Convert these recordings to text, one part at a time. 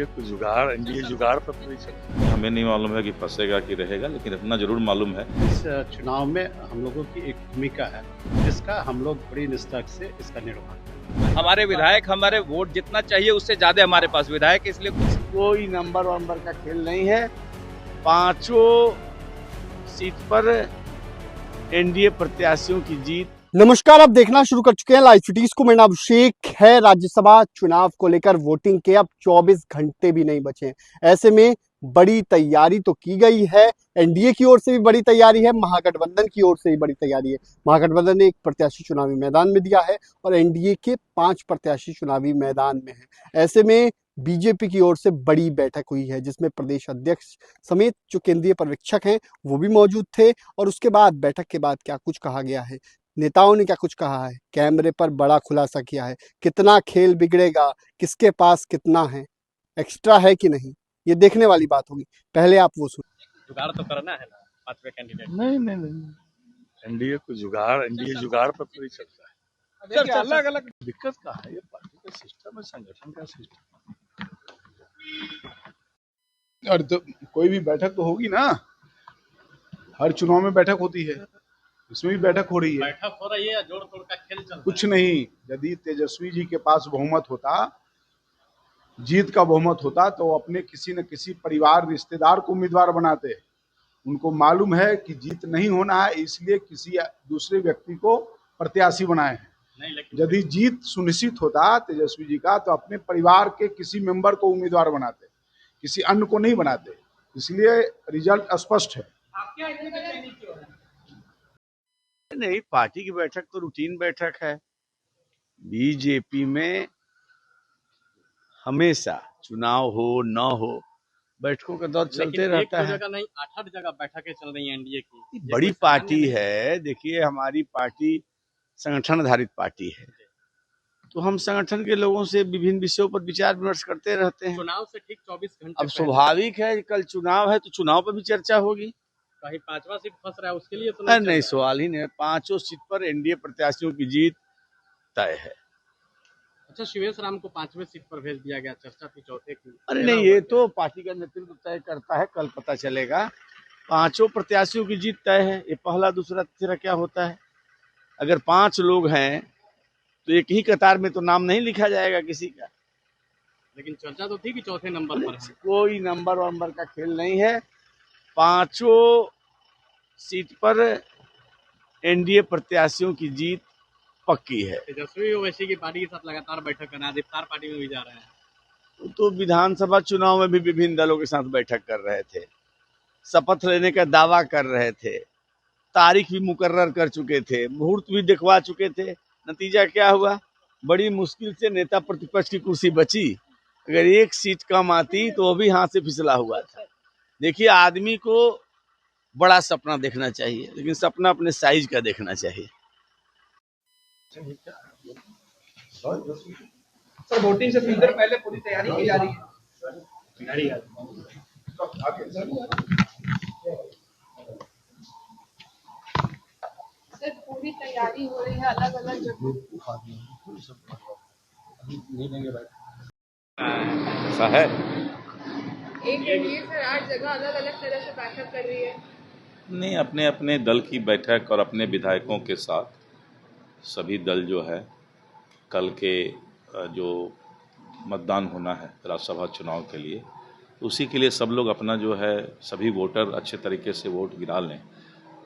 NDA को जुगाड़, NDA जुगाड़ पर तो नहीं चलता। हमें नहीं मालूम है कि फंसेगा कि रहेगा, लेकिन इतना जरूर मालूम है। इस चुनाव में हम लोगों की एक भूमिका है जिसका हम लोग बड़ी निष्ठा से इसका निर्वहन करते हैं। हमारे विधायक हमारे वोट जितना चाहिए उससे ज्यादा हमारे पास विधायक, इसलिए कोई नंबर का खेल नहीं है। पांचों सीट पर एनडीए प्रत्याशियों की जीत। नमस्कार, आप देखना शुरू कर चुके हैं लाइव सिटीज को। मेरा नाम अभिषेक है। राज्यसभा चुनाव को लेकर वोटिंग के अब 24 घंटे भी नहीं बचे हैं। ऐसे में बड़ी तैयारी तो की गई है। एनडीए की ओर से भी बड़ी तैयारी है, महागठबंधन की ओर से भी बड़ी तैयारी है। महागठबंधन ने एक प्रत्याशी चुनावी मैदान में दिया है और एनडीए के 5 प्रत्याशी चुनावी मैदान में है। ऐसे में बीजेपी की ओर से बड़ी बैठक हुई है जिसमें प्रदेश अध्यक्ष समेत जो केंद्रीय पर्यवेक्षक हैं वो भी मौजूद थे। और उसके बाद बैठक के बाद क्या कुछ कहा गया है, नेताओं ने क्या कुछ कहा है, कैमरे पर बड़ा खुलासा किया है। कितना खेल बिगड़ेगा, किसके पास कितना है, एक्स्ट्रा है कि नहीं, ये देखने वाली बात होगी। पहले आप वो सुनिए। जुगाड़ तो करना है ना पांचवे कैंडिडेट। नहीं, एनडीए को जुगाड़, एनडीए जुगाड़ पर तो नहीं चलता है। सर अलग अलग दिक्कत कहाँ है? ये पार्टी का सिस्टम है, संगठन का सिस्टम। और तो कोई भी बैठक तो होगी ना, हर चुनाव में बैठक होती है, इसमें भी बैठक हो रही है। बैठक हो रही है, जोड़ तोड़ का खेल चल कुछ नहीं, यदि तेजस्वी जी के पास बहुमत होता, जीत का बहुमत होता, तो अपने किसी न किसी परिवार रिश्तेदार को उम्मीदवार बनाते। उनको मालूम है कि जीत नहीं होना है, इसलिए किसी दूसरे व्यक्ति को प्रत्याशी बनाए हैं। यदि जीत सुनिश्चित होता तेजस्वी जी का, तो अपने परिवार के किसी मेंबर को उम्मीदवार बनाते, किसी अन्य को नहीं बनाते। इसलिए रिजल्ट स्पष्ट है। नहीं, पार्टी की बैठक तो रूटीन बैठक है। बीजेपी में हमेशा चुनाव हो न हो, बैठकों का दौर चलते रहता है। जगह नहीं, 8 जगह बैठकें चल रही हैं एनडीए की। बड़ी पार्टी है। देखिए, हमारी पार्टी संगठन आधारित पार्टी है, तो हम संगठन के लोगों से विभिन्न विषयों पर विचार विमर्श करते रहते हैं। चुनाव से ठीक 24 घंटे अब स्वाभाविक है, कल चुनाव है तो चुनाव पर भी चर्चा होगी। कहीं 5वां सीट फंस रहा है उसके लिए तो नहीं, सवाल ही नहीं है। 5 सीट पर एनडीए प्रत्याशियों की जीत तय है। अच्छा, शिवेश राम को 5वें सीट पर भेज दिया गया, चर्चा थी चौथे की। अरे नहीं, ये तो पार्टी का नेतृत्व तय करता है, कल पता चलेगा। 5 प्रत्याशियों की जीत तय है। ये पहला दूसरा तीसरा क्या होता है? अगर 5 लोग हैं तो एक ही कतार में तो नाम नहीं लिखा जाएगा किसी का। लेकिन चर्चा तो थी कि चौथे नंबर पर है। कोई नंबर का खेल नहीं है। 5 सीट पर एनडीए प्रत्याशियों की जीत पक्की है। तेजस्वी ओवैसी की पार्टी के साथ लगातार बैठक करना, इफ्तार पार्टी में भी जा रहे हैं। तो विधानसभा चुनाव में भी विभिन्न दलों के साथ बैठक कर रहे थे, शपथ लेने का दावा कर रहे थे, तारीख भी मुकर्रर कर चुके थे, मुहूर्त भी दिखवा चुके थे। नतीजा क्या हुआ? बड़ी मुश्किल से नेता प्रतिपक्ष की कुर्सी बची। अगर एक सीट कम आती तो वो भी हाथ से फिसला हुआ था। देखिए, आदमी को बड़ा सपना देखना चाहिए, लेकिन सपना अपने साइज का देखना चाहिए। सर, वोटिंग से 3 दिन पहले पूरी तैयारी की जा रही है। सर, पूरी तैयारी हो रही है अलग अलग जगह। ऐसा है। एक एनडीए सर 8 जगह अलग अलग तरह से बैठक कर रही है। नहीं, अपने अपने दल की बैठक और अपने विधायकों के साथ सभी दल जो है कल के जो मतदान होना है राज्यसभा चुनाव के लिए, उसी के लिए सब लोग अपना जो है सभी वोटर अच्छे तरीके से वोट गिरा लें।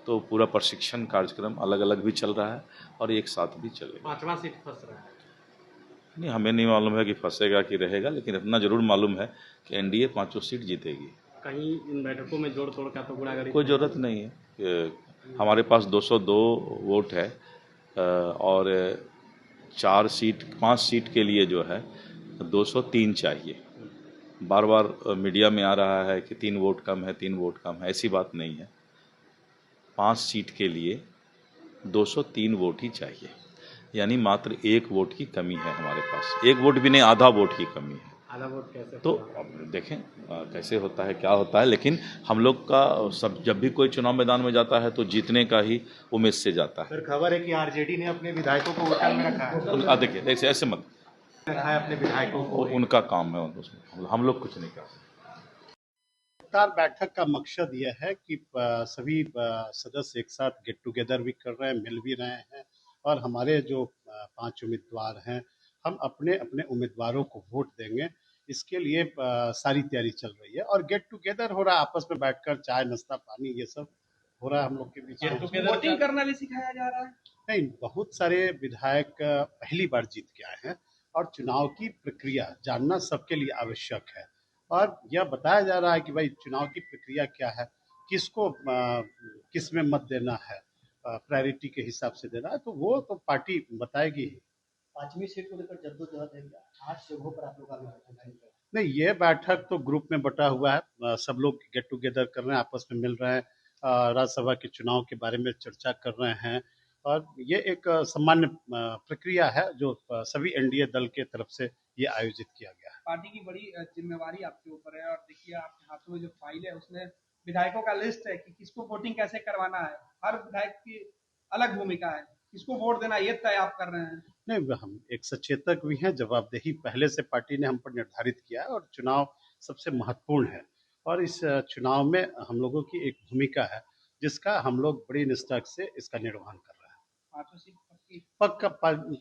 तो पूरा प्रशिक्षण कार्यक्रम अलग अलग भी चल रहा है और एक साथ भी चलेगा। 5वां सीट फंस रहा है। नहीं, हमें नहीं मालूम है कि फंसेगा कि रहेगा, लेकिन इतना जरूर मालूम है कि एनडीए 5 सीट जीतेगी। कहीं इन बैठकों में जोड़ तोड़ का तो गुनाहगारी कोई ज़रूरत नहीं है। हमारे पास 202 वोट है और 5 सीट के लिए जो है 203 चाहिए। बार बार मीडिया में आ रहा है कि 3 वोट कम है, 3 वोट कम है। ऐसी बात नहीं है। 5 सीट के लिए 203 वोट ही चाहिए, यानी मात्र 1 वोट की कमी है हमारे पास। 1 वोट भी नहीं, आधा वोट की कमी है। आधा वोट कैसे? तो अब देखें कैसे होता है, क्या होता है, लेकिन हम लोग का सब जब भी कोई चुनाव मैदान में जाता है तो जीतने का ही उम्मीद से जाता है। सर, खबर है कि आरजेडी ने अपने विधायकों को होटल में रखा है। देखिए ऐसे मत, है अपने विधायकों को। वो उनका काम है, उसमें हम लोग कुछ नहीं कर सकते। विस्तार बैठक का मकसद यह है कि सभी सदस्य एक साथ गेट टुगेदर भी कर रहे हैं, मिल भी रहे हैं, और हमारे जो 5 उम्मीदवार हैं, हम अपने अपने उम्मीदवारों को वोट देंगे। इसके लिए सारी तैयारी चल रही है और गेट टुगेदर हो रहा है, आपस में बैठकर चाय नाश्ता पानी ये सब हो रहा है हम लोग के बीच। वोटिंग करना भी सिखाया जा रहा है। नहीं, बहुत सारे विधायक पहली बार जीत के आए हैं और चुनाव की प्रक्रिया जानना सबके लिए आवश्यक है, और यह बताया जा रहा है कि भाई चुनाव की प्रक्रिया क्या है, किसको किस में मत देना है, प्रायोरिटी के हिसाब से देना है, तो वो तो पार्टी बताएगी ही। 5वीं सीट को लेकर जद्दोजहद है क्या? 8 जगहों पर आप लोग आगे बढ़। नहीं, ये बैठक तो ग्रुप में बटा हुआ है, सब लोग गेट टुगेदर कर रहे हैं, आपस में मिल रहे हैं, राज्यसभा के चुनाव के बारे में चर्चा कर रहे हैं, और ये एक सामान्य प्रक्रिया है जो सभी एनडीए दल के तरफ से ये आयोजित किया गया है। पार्टी की बड़ी जिम्मेवारी आपके ऊपर है, और देखिए आपके हाथों में जो फाइल है उसमें विधायकों का लिस्ट है कि किसको वोटिंग कैसे करवाना है। हर विधायक की अलग भूमिका है, किसको वोट देना ये तय आप कर रहे हैं। नहीं, हम एक सचेतक भी हैं, जवाबदेही पहले से पार्टी ने हम पर निर्धारित किया है, और चुनाव सबसे महत्वपूर्ण है, और इस चुनाव में हम लोगों की एक भूमिका है जिसका हम लोग बड़ी निष्ठा से इसका निर्वहन कर रहे हैं। 5 सीट पक्का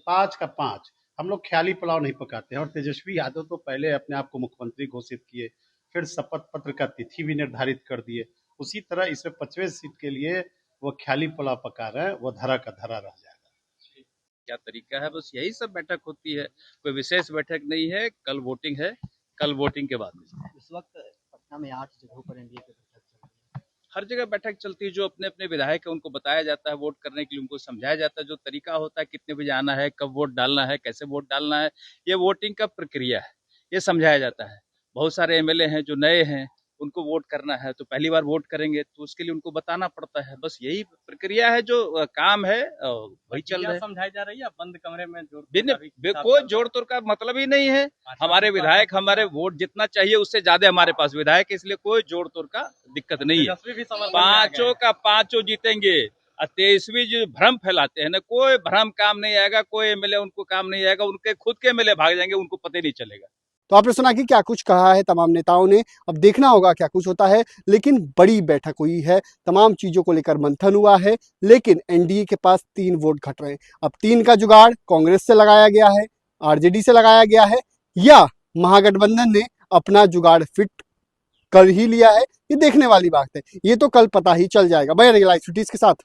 5 का 5। हम लोग ख्याली पुलाव नहीं पकाते हैं, और तेजस्वी यादव तो पहले अपने आप को मुख्यमंत्री घोषित किए, फिर शपथ पत्र का तिथि भी निर्धारित कर दिए। उसी तरह इसमें 5वें सीट के लिए वो ख्याली पुलाव पका रहे हैं, वो धरा का धरा रह जाएगा। क्या तरीका है, बस यही सब बैठक होती है, कोई विशेष बैठक नहीं है। कल वोटिंग है, कल वोटिंग के बाद इस वक्त पटना में 8 जगहों पर एनडीए की बैठक चल रही है। हर जगह बैठक चलती है, जो अपने अपने विधायक है उनको बताया जाता है वोट करने के लिए, उनको समझाया जाता है जो तरीका होता है, कितने बजे आना है, कब वोट डालना है, कैसे वोट डालना है, ये वोटिंग का प्रक्रिया है, ये समझाया जाता है। बहुत सारे एमएलए हैं जो नए हैं, उनको वोट करना है तो पहली बार वोट करेंगे, तो उसके लिए उनको बताना पड़ता है। बस यही प्रक्रिया है, जो काम है वही चल रहा है। समझाई जा रही है बंद कमरे में कोई जोड़ तोड़ का मतलब ही नहीं है। हमारे विधायक, हमारे वोट जितना चाहिए उससे ज्यादा हमारे पास विधायक, इसलिए कोई जोड़ तोड़ का दिक्कत नहीं है। 5 का 5 जीतेंगे। 23वीं जो भ्रम फैलाते हैं ना, कोई भ्रम काम नहीं आएगा, कोई एमएलए उनको काम नहीं आएगा, उनके खुद के एमएलए भाग जाएंगे, उनको पता ही नहीं चलेगा। तो आपने सुना कि क्या कुछ कहा है तमाम नेताओं ने, अब देखना होगा क्या कुछ होता है। लेकिन बड़ी बैठक हुई है, तमाम चीजों को लेकर मंथन हुआ है, लेकिन एनडीए के पास 3 वोट घट रहे हैं। अब 3 का जुगाड़ कांग्रेस से लगाया गया है, आरजेडी से लगाया गया है, या महागठबंधन ने अपना जुगाड़ फिट कर ही लिया है, ये देखने वाली बात है। ये तो कल पता ही चल जाएगा। बने रहिए लाइव सिटीज के साथ।